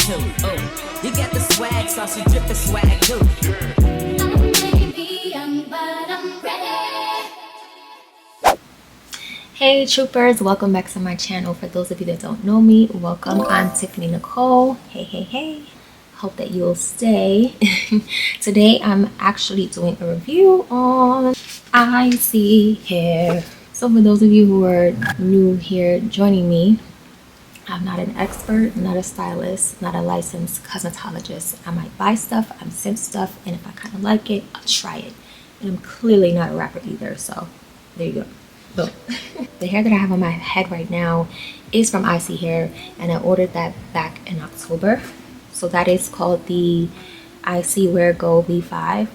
too. Oh, you got the swag, sauce, you drip the swag too. Hey troopers, welcome back to my channel. For those of you that don't know me, welcome. I'm Tiffany-Nicole. Hey. Hope that you'll stay. Today I'm actually doing a review on Iseehair. So for those of you who are new here joining me, I'm not an expert, not a stylist, not a licensed cosmetologist. I might buy stuff, I'm sent stuff, and if I kind of like it, I'll try it. And I'm clearly not a rapper either, so there you go. Boom. The hair that I have on my head right now is from Iseehair, and I ordered that back in October. So that is called the Iseehair Go V5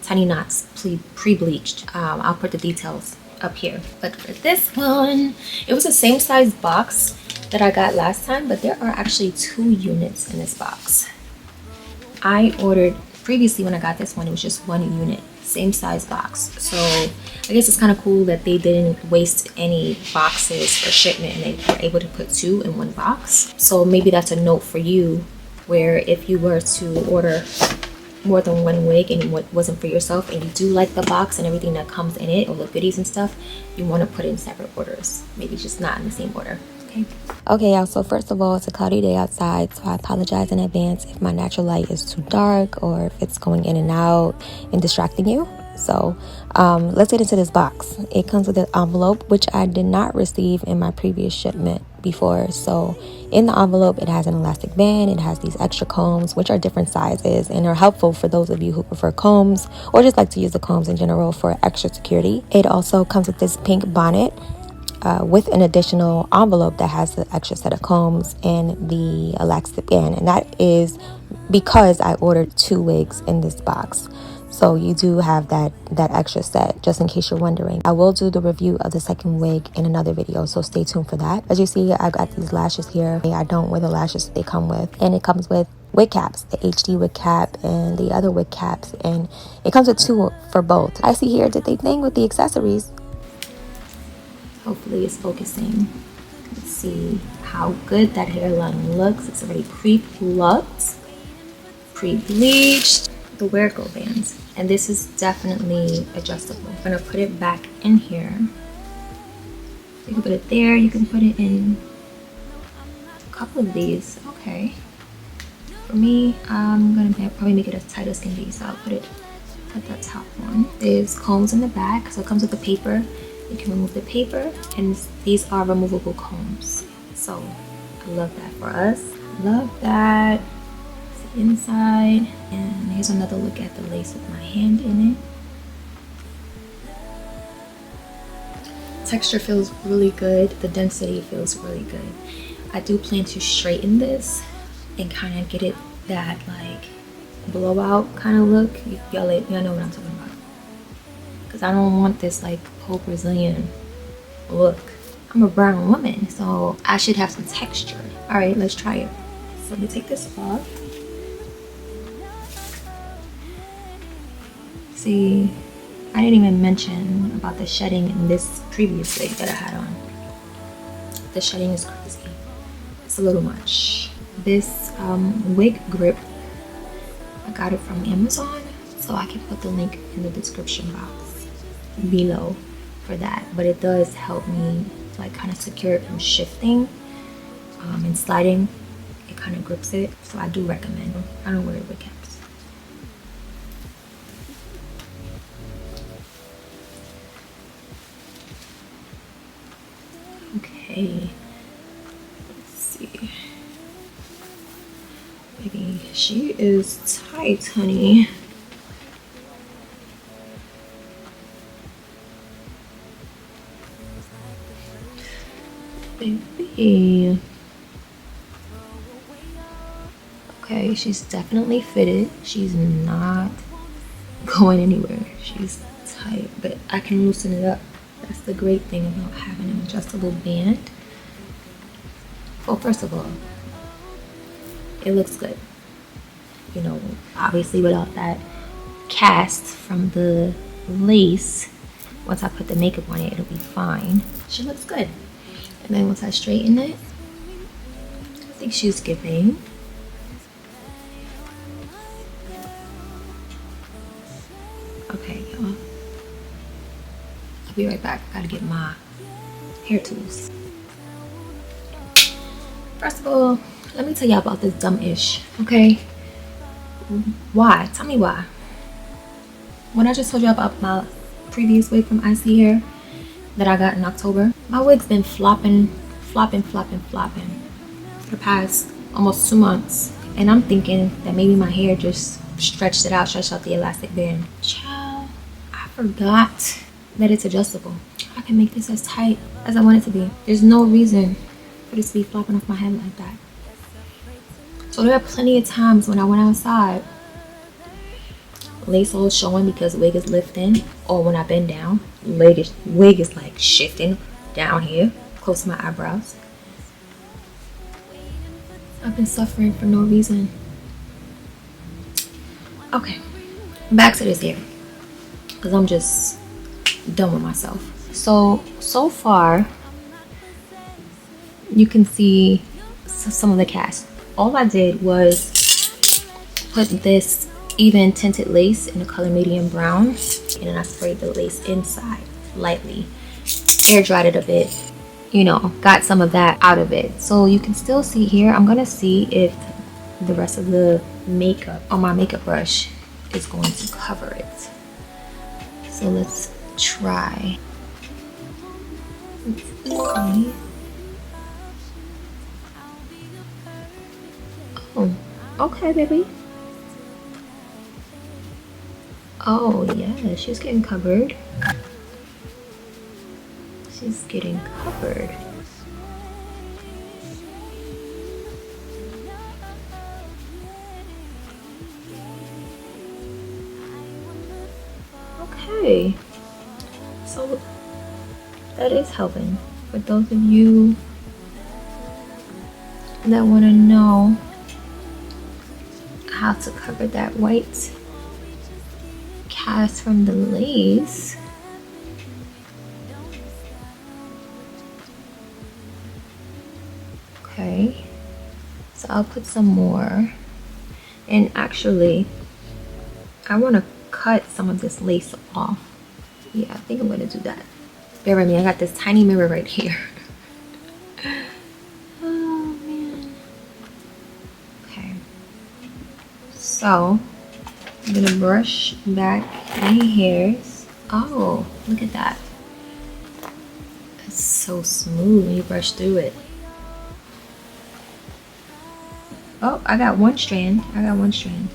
Tiny Knots pre-bleached. I'll put the details up here. But for this one, it was the same size box that I got last time, but there are actually 2 units in this box. I ordered previously when I got this one, it was just 1 unit, same size box. So I guess it's kind of cool that they didn't waste any boxes for shipment and they were able to put 2 in 1 box. So maybe that's a note for you, where if you were to order more than 1 wig and it wasn't for yourself and you do like the box and everything that comes in it, or the goodies and stuff, you want to put in separate orders, maybe just not in the same order. Okay, y'all, so first of all, it's a cloudy day outside, so I apologize in advance if my natural light is too dark or if it's going in and out and distracting you. So let's get into this box. It comes with an envelope, which I did not receive in my previous shipment before. So in the envelope, it has an elastic band, it has these extra combs, which are different sizes and are helpful for those of you who prefer combs or just like to use the combs in general for extra security. It also comes with this pink bonnet with an additional envelope that has the extra set of combs and the elastic band, and that is because I ordered 2 wigs in this box. So you do have that extra set, just in case you're wondering. I will do the review of the second wig in another video, so stay tuned for that. As you see, I got these lashes here. I don't wear the lashes they come with, and it comes with wig caps, the HD wig cap and the other wig caps, and it comes with 2 for both. Iseehair did they thing with the accessories. Hopefully it's focusing. Let's see how good that hairline looks. It's already pre-plucked, pre-bleached. The wear go bands, and this is definitely adjustable. I'm gonna put it back in here. You can put it there, you can put it in a couple of these. Okay, for me, I'm gonna probably make it as tight as can be, so I'll put it at the top one. There's combs in the back, so it comes with the paper. You can remove the paper, and these are removable combs. So I love that for us. Love that. It's the inside, and here's another look at the lace with my hand in it. Texture feels really good. The density feels really good. I do plan to straighten this and kind of get it that like blowout kind of look. Y'all know what I'm talking about. Because I don't want this like whole Brazilian look. I'm a brown woman, so I should have some texture. All right, let's try it. So let me take this off. See, I didn't even mention about the shedding in this previous wig that I had on. The shedding is crazy. It's a little much. This wig grip, I got it from Amazon, so I can put the link in the description box below for that, but it does help me like kind of secure it from shifting and sliding. It kind of grips it, so I do recommend. I don't wear wig caps. Okay, let's see. Baby, she is tight, honey. Baby. Okay, she's definitely fitted. She's not going anywhere. She's tight, but I can loosen it up. That's the great thing about having an adjustable band. Well, first of all, it looks good. You know, obviously without that cast from the lace, once I put the makeup on it, it'll be fine. She looks good. And then once I straighten it, I think she's giving. I'll be right back. Gotta get my hair tools. First of all, let me tell y'all about this dumb-ish, okay? Why? Tell me why. When I just told you about my previous wig from Iseehair that I got in October, my wig's been flopping for the past almost 2 months. And I'm thinking that maybe my hair just stretched out the elastic band. Child, I forgot that it's adjustable. I can make this as tight as I want it to be. There's no reason for this to be flopping off my head like that. So there are plenty of times when I went outside, lace holes showing because wig is lifting, or when I bend down, wig is like shifting down here, close to my eyebrows. I've been suffering for no reason. Okay, back to this hair, because I'm just done with myself. So far, you can see some of the cast. All I did was put this even tinted lace in the color medium brown, and then I sprayed the lace inside lightly, air dried it a bit, you know, got some of that out of it. So you can still see here. I'm gonna see if the rest of the makeup on my makeup brush is going to cover it. So let's try. Let's see. Oh, okay, baby. Oh yeah, she's getting covered. She's getting covered. Okay, so that is helping. For those of you that want to know how to cover that white cast from the lace, okay, so I'll put some more. And actually, I want to cut some of this lace off. Yeah, I think I'm gonna do that. Bear with me, I got this tiny mirror right here. Oh man. Okay, so I'm gonna brush back any hairs. Oh, look at that. It's so smooth when you brush through it. Oh, I got one strand. I got one strand.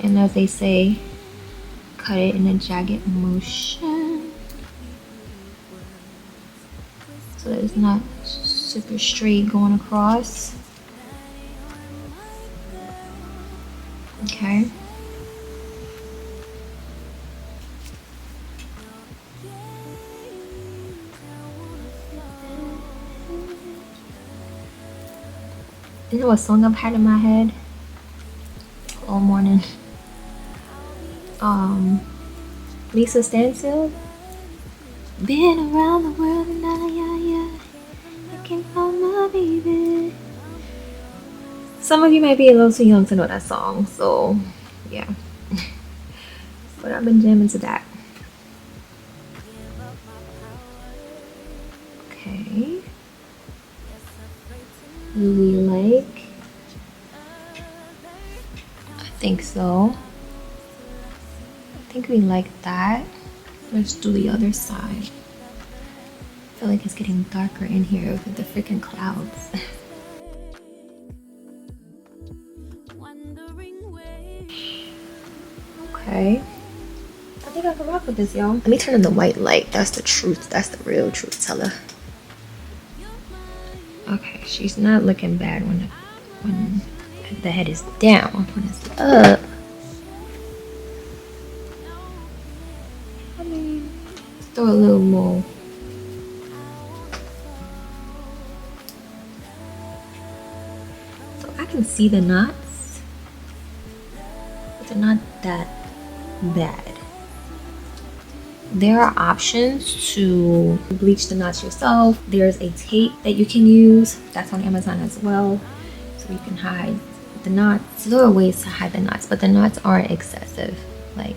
And as they say, cut it in a jagged motion so that it's not super straight going across. Okay. You know what song I've had in my head all morning? Lisa Stansfield. Been around the world and I can't find my baby. Some of you might be a little too young to know that song, so yeah. But I've been jamming to that. Okay. Do we like? I think so. I think we like that. Let's do the other side. I feel like it's getting darker in here with the freaking clouds. Okay. I think I can rock with this, y'all. Let me turn on the white light. That's the truth. That's the real truth teller. Okay, she's not looking bad when the head is down. When it's up, I mean, throw a little more. So I can see the knots, but they're not that bad. There are options to bleach the knots yourself. There's a tape that you can use that's on Amazon as well, so you can hide the knots. There are ways to hide the knots, but the knots aren't excessive. Like,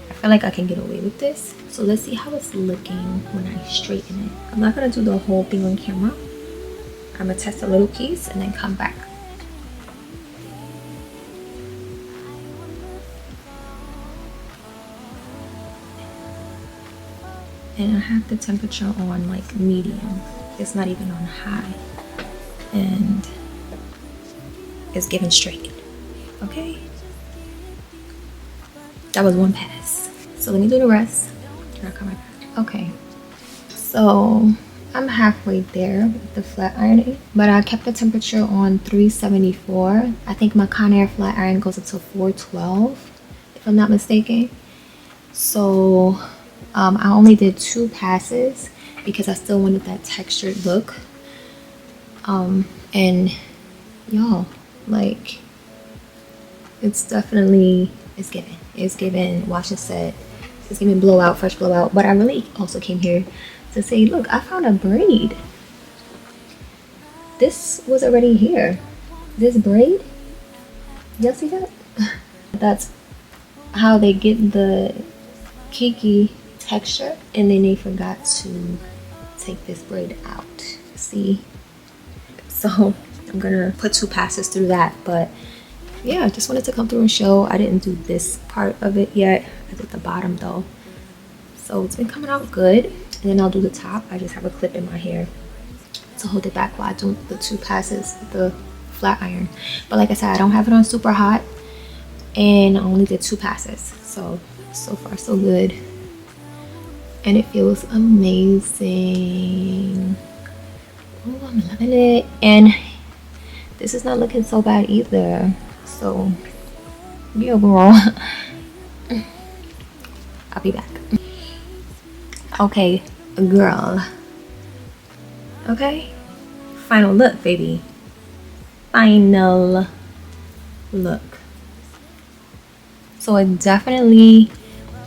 I feel like I can get away with this. So let's see how it's looking when I straighten it. I'm not gonna do the whole thing on camera. I'm gonna test a little piece and then come back. And I have the temperature on like medium. It's not even on high. And it's giving straight. Okay? That was one pass. So let me do the rest. And I'll come right back. Okay. So I'm halfway there with the flat ironing. But I kept the temperature on 374. I think my Conair flat iron goes up to 412, if I'm not mistaken. So I only did 2 passes because I still wanted that textured look. And y'all, like, it's definitely, it's giving wash and set, it's giving blowout, fresh blowout. But I really also came here to say, look, I found a braid. This was already here. This braid, y'all see that? That's how they get the Kinky texture, and then they forgot to take this braid out. See? So I'm gonna put 2 passes through that. But yeah, I just wanted to come through and show. I didn't do this part of it yet. I did the bottom though. So it's been coming out good. And then I'll do the top. I just have a clip in my hair to hold it back while I do the 2 passes with the flat iron. But like I said, I don't have it on super hot, and I only did 2 passes. So far so good. And it feels amazing. Oh, I'm loving it. And this is not looking so bad either. So yeah, overall, I'll be back. Okay, girl. Okay, final look, baby. Final look. So it definitely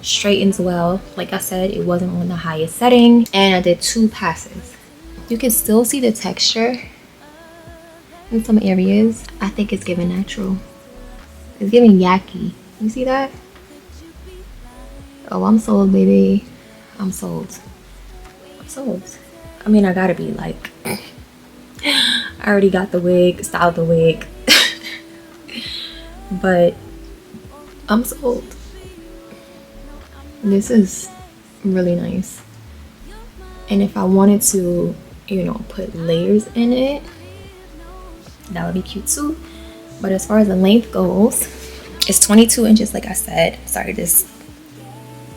straightens well. Like I said, it wasn't on the highest setting, and I did 2 passes. You can still see the texture in some areas. I think it's giving natural. It's giving yucky. You see that? Oh, I'm sold, baby. I'm sold. I'm sold. I mean, I gotta be like, I already got the wig, styled the wig, but I'm sold. This is really nice. And if I wanted to, you know, put layers in it, that would be cute too. But as far as the length goes, it's 22 inches like I said. Sorry, this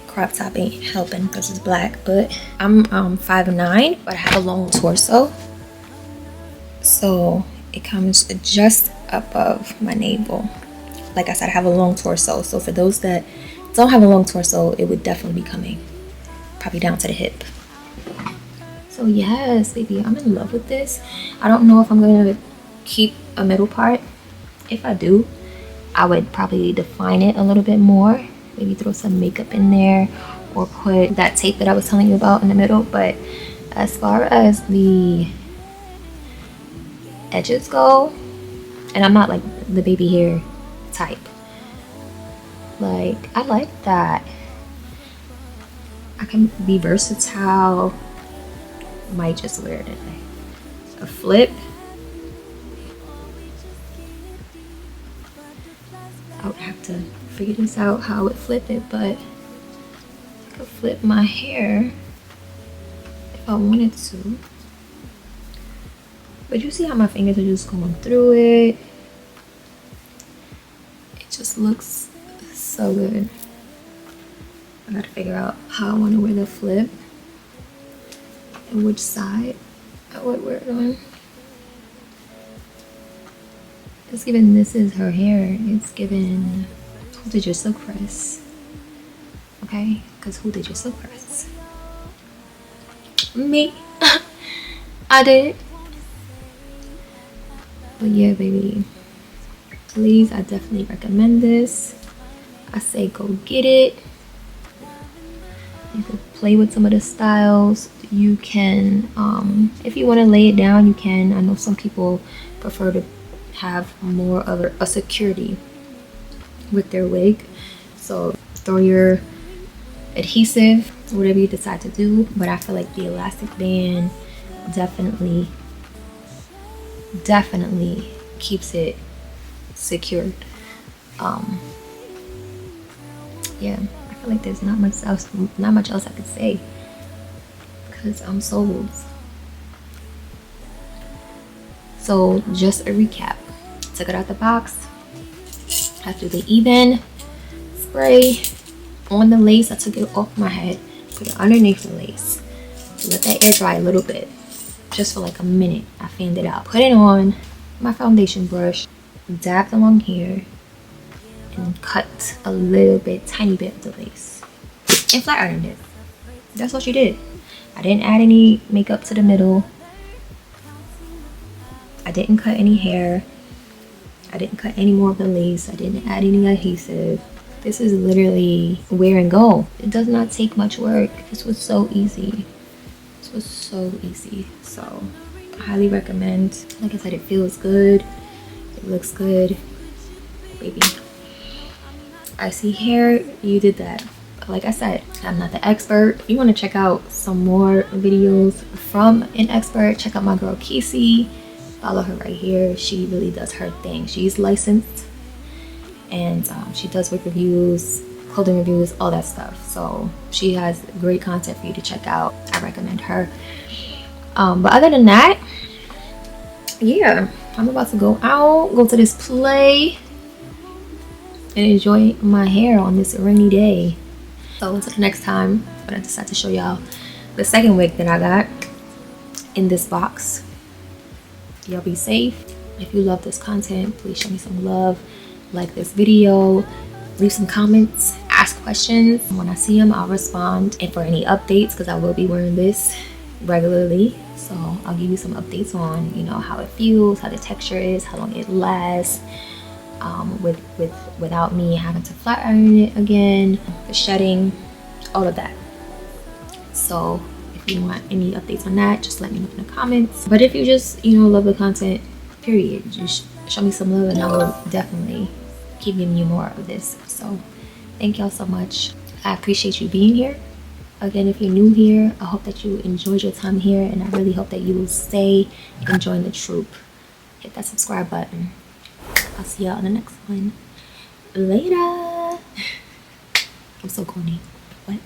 crop top ain't helping because it's black, but I'm 5'9", but I have a long torso. So it comes just above my navel. Like I said, I have a long torso. So for those that don't have a long torso, it would definitely be coming probably down to the hip. So yes, baby, I'm in love with this. I don't know if I'm gonna keep a middle part. If I do, I would probably define it a little bit more. Maybe throw some makeup in there or put that tape that I was telling you about in the middle. But as far as the edges go, and I'm not like the baby hair type, like I like that. I can be versatile. Might just wear it in a flip. I would have to figure this out how I would flip it, but I could flip my hair if I wanted to. But you see how my fingers are just going through it. It just looks so good. I gotta figure out how I want to wear the flip and which side I would wear it on. It's given this is her hair. It's given who did your silk press? Okay, because who did your silk press? Me. I did. But yeah, baby, please, I definitely recommend this. I say go get it. You could play with some of the styles. You can, if you want to lay it down, you can. I know some people prefer to have more of a security with their wig. So throw your adhesive, whatever you decide to do. But I feel like the elastic band definitely keeps it secured. Yeah, I feel like there's not much else I could say because I'm sold. So just a recap: took it out the box, I threw the even spray on the lace. I took it off my head, put it underneath the lace, let that air dry a little bit, just for like a minute. I fanned it out, put it on my foundation brush, dabbed along here, and cut a little bit, tiny bit of the lace, and flat ironed it. That's what she did. I didn't add any makeup to the middle. I didn't cut any hair. I didn't cut any more of the lace. I didn't add any adhesive. This is literally wear and go. It does not take much work. This was so easy. This was so easy. So I highly recommend. Like I said, it feels good. It looks good. Baby. Iseehair, you did that. Like I said, I'm not the expert. If you want to check out some more videos from an expert, check out my girl Kinky. Follow her right here. She really does her thing. She's licensed, and she does wig reviews, clothing reviews, all that stuff. So she has great content for you to check out. I recommend her. But other than that, yeah, I'm about to go out, go to this play, and enjoy my hair on this rainy day. So until the next time, I'm gonna decide to show y'all the second wig that I got in this box. Y'all be safe. If you love this content, please show me some love, like this video, leave some comments, ask questions. When I see them, I'll respond. And for any updates, because I will be wearing this regularly, so I'll give you some updates on, you know, how it feels, how the texture is, how long it lasts, without me having to flat iron it again, the shedding, all of that. So if you want any updates on that, just let me know in the comments. But if you just, you know, love the content, period, just show me some love and I will definitely keep giving you more of this. So thank y'all so much. I appreciate you being here. Again, if you're new here, I hope that you enjoyed your time here, and I really hope that you will stay and join the troop. Hit that subscribe button. I'll see y'all on the next one. Later. I'm so corny. What?